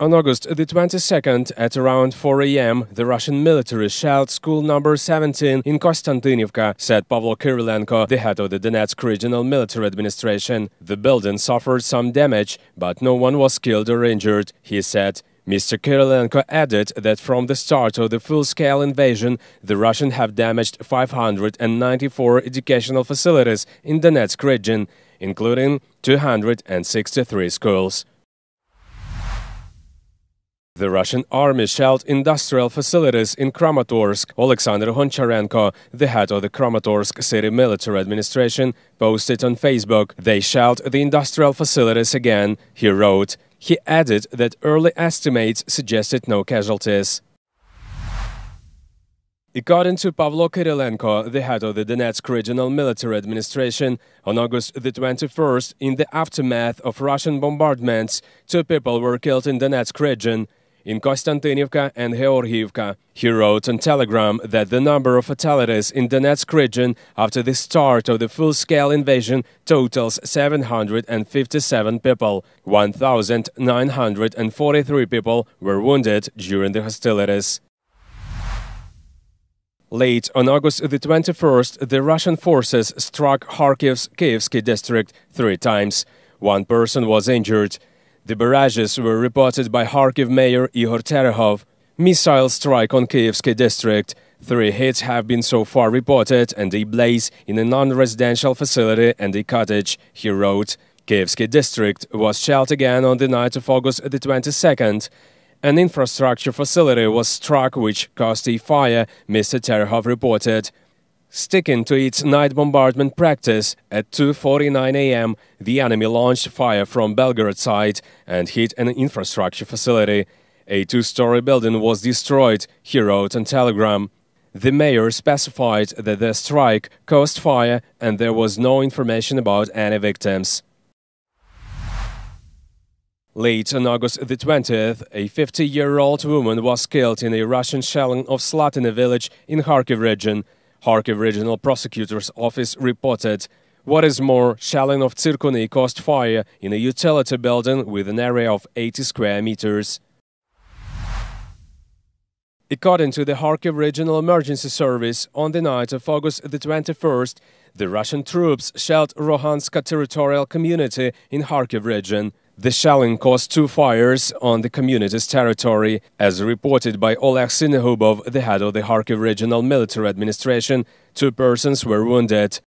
On August the 22nd, at around 4 a.m., the Russian military shelled school number 17 in Kostiantynivka, said Pavlo Kyrylenko, the head of the Donetsk Regional Military Administration. The building suffered some damage, but no one was killed or injured, he said. Mr. Kyrylenko added that from the start of the full-scale invasion, the Russians have damaged 594 educational facilities in Donetsk region, including 263 schools. The Russian army shelled industrial facilities in Kramatorsk. Alexander Honcharenko, the head of the Kramatorsk city military administration, posted on Facebook. They shelled the industrial facilities again, he wrote. He added that early estimates suggested no casualties. According to Pavlo Kyrylenko, the head of the Donetsk Regional Military Administration, on August the 21st, in the aftermath of Russian bombardments, 2 people were killed in Donetsk region, in Kostiantynivka and Georgiivka. He wrote on Telegram that the number of fatalities in Donetsk region after the start of the full-scale invasion totals 757 people. 1,943 people were wounded during the hostilities. Late on August the 21st, the Russian forces struck Kharkiv's Kyivskyi district 3 times. 1 person was injured. The barrages were reported by Kharkiv Mayor Igor Terehov. Missile strike on Kyivskyi district. 3 hits have been so far reported and a blaze in a non-residential facility and a cottage, he wrote. Kyivskyi district was shelled again on the night of August the 22nd. An infrastructure facility was struck which caused a fire, Mr. Terehov reported. Sticking to its night bombardment practice, at 2:49 a.m., the enemy launched fire from Belgorod side and hit an infrastructure facility. A 2-story building was destroyed, he wrote on Telegram. The mayor specified that the strike caused fire and there was no information about any victims. Late on August the 20th, a 50-year-old woman was killed in a Russian shelling of Slatyne village in Kharkiv region. Kharkiv Regional Prosecutor's Office reported. What is more, shelling of Tsirkuni caused fire in a utility building with an area of 80 square meters. According to the Kharkiv Regional Emergency Service, on the night of August the 21st, the Russian troops shelled Rohanska territorial community in Kharkiv region. The shelling caused 2 fires on the community's territory. As reported by Oleg Sinehubov, the head of the Kharkiv Regional Military Administration, 2 persons were wounded.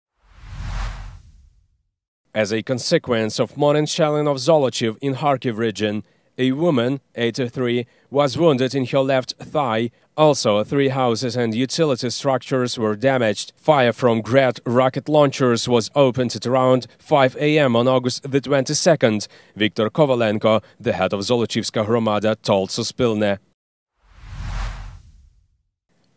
As a consequence of morning shelling of Zolochiv in Kharkiv region, a woman, 83, was wounded in her left thigh. Also, 3 houses and utility structures were damaged. Fire from grad rocket launchers was opened at around 5 a.m. on August the 22nd, Viktor Kovalenko, the head of Zolochivska Hromada, told Suspilne.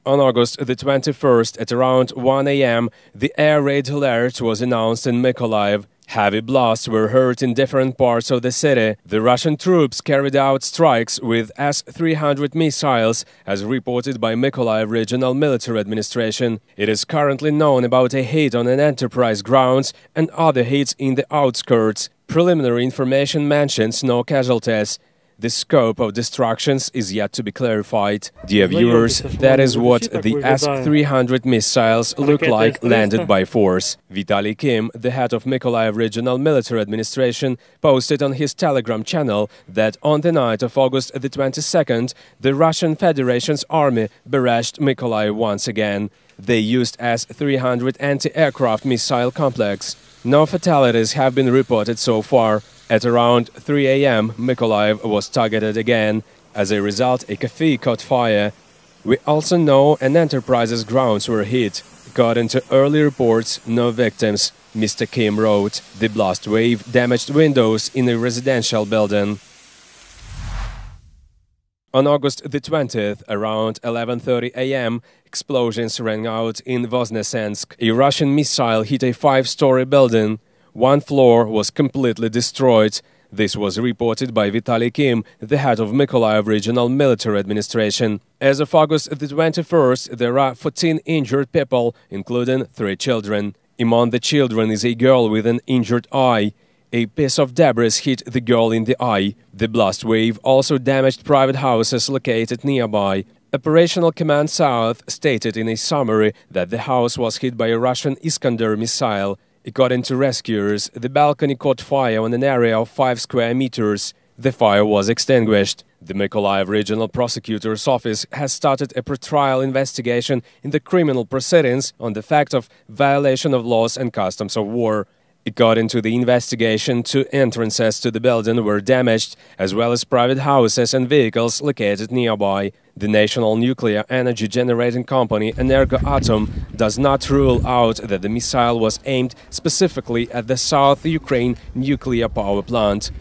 On August the 21st, at around 1 a.m., the air raid alert was announced in Mykolaiv. Heavy blasts were heard in different parts of the city. The Russian troops carried out strikes with S-300 missiles, as reported by Mykolaiv Regional Military Administration. It is currently known about a hit on an enterprise grounds and other hits in the outskirts. Preliminary information mentions no casualties. The scope of destructions is yet to be clarified. Dear viewers, that is what the S-300 missiles look like landed by force. Vitaly Kim, the head of Mykolaiv Regional Military Administration, posted on his Telegram channel that on the night of August the 22nd, the Russian Federation's army barraged Mykolaiv once again. They used S-300 anti-aircraft missile complex. No fatalities have been reported so far. At around 3 a.m., Mykolaiv was targeted again. As a result, a cafe caught fire. We also know an enterprise's grounds were hit. According to early reports, no victims, Mr. Kim wrote. The blast wave damaged windows in a residential building. On August the 20th, around 11:30 a.m., explosions rang out in Voznesensk. A Russian missile hit a 5-story building. 1 floor was completely destroyed. This was reported by Vitaly Kim, the head of Mykolaiv Regional Military Administration. As of August the 21st, there are 14 injured people, including 3 children. Among the children is a girl with an injured eye. A piece of debris hit the girl in the eye. The blast wave also damaged private houses located nearby. Operational Command South stated in a summary that the house was hit by a Russian Iskander missile. According to rescuers, the balcony caught fire on an area of 5 square meters. The fire was extinguished. The Mykolaiv Regional Prosecutor's Office has started a pre-trial investigation in the criminal proceedings on the fact of violation of laws and customs of war. According to the investigation, 2 entrances to the building were damaged, as well as private houses and vehicles located nearby. The national nuclear energy generating company Energoatom does not rule out that the missile was aimed specifically at the South Ukraine nuclear power plant.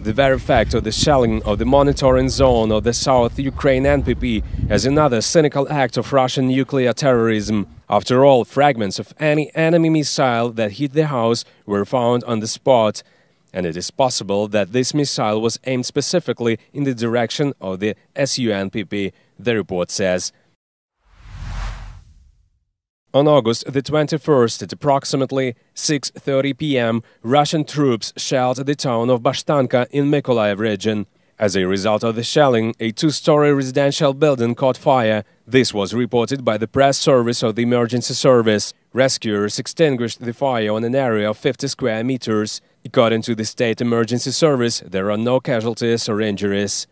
The very fact of the shelling of the monitoring zone of the South Ukraine NPP as another cynical act of Russian nuclear terrorism. After all, fragments of any enemy missile that hit the house were found on the spot, and it is possible that this missile was aimed specifically in the direction of the SUNPP, the report says. On August the 21st at approximately 6:30 p.m., Russian troops shelled the town of Bashtanka in Mykolaiv region. As a result of the shelling, a 2-story residential building caught fire. This was reported by the press service of the emergency service. Rescuers extinguished the fire on an area of 50 square meters. According to the state emergency service, there are no casualties or injuries.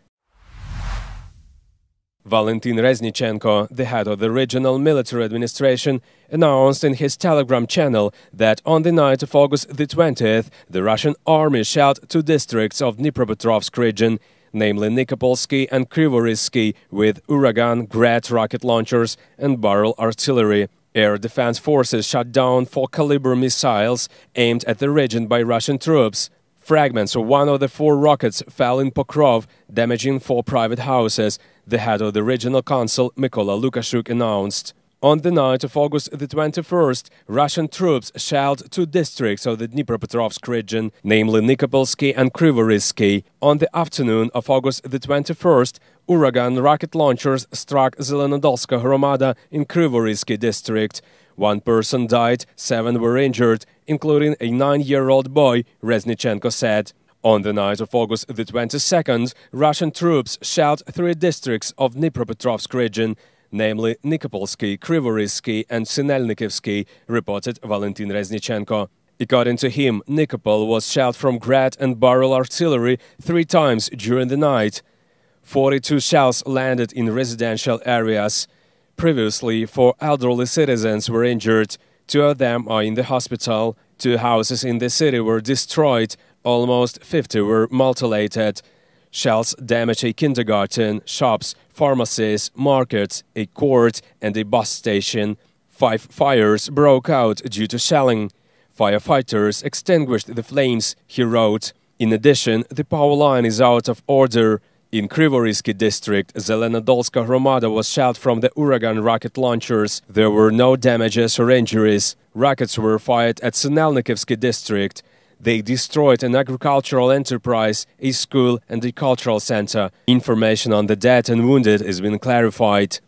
Valentin Reznichenko, the head of the regional military administration, announced in his Telegram channel that on the night of August the 20th, the Russian army shelled 2 districts of Dnipropetrovsk region, namely Nikopolsky and Kryvyi, with Uragan, Grad rocket launchers and barrel artillery. Air defense forces shot down 4-caliber missiles aimed at the region by Russian troops. Fragments of one of the 4 rockets fell in Pokrov, damaging 4 private houses, the head of the regional council, Mykola Lukashuk, announced. On the night of August the 21st, Russian troops shelled 2 districts of the Dnipropetrovsk region, namely Nikopolsky and Kryvyi. On the afternoon of August the 21st, Uragan rocket launchers struck Zelenodolska Hromada in Kryvyi district. 1 person died, 7 were injured, including a 9-year-old boy, Reznichenko said. On the night of August the 22nd, Russian troops shelled 3 districts of Dnipropetrovsk region, namely Nikopolsky, Kryvyi and Sinelnikivsky, reported Valentin Reznichenko. According to him, Nikopol was shelled from grad and barrel artillery 3 times during the night. 42 shells landed in residential areas. Previously, 4 elderly citizens were injured. 2 of them are in the hospital. 2 houses in the city were destroyed. Almost 50 were mutilated. Shells damaged a kindergarten, shops, pharmacies, markets, a court and a bus station. 5 fires broke out due to shelling. Firefighters extinguished the flames, he wrote. In addition, the power line is out of order. In Kryvyi district, Zelenodolska Hromada was shelled from the Uragan rocket launchers. There were no damages or injuries. Rockets were fired at Sinelnikivsky district. They destroyed an agricultural enterprise, a school and a cultural center. Information on the dead and wounded has been clarified.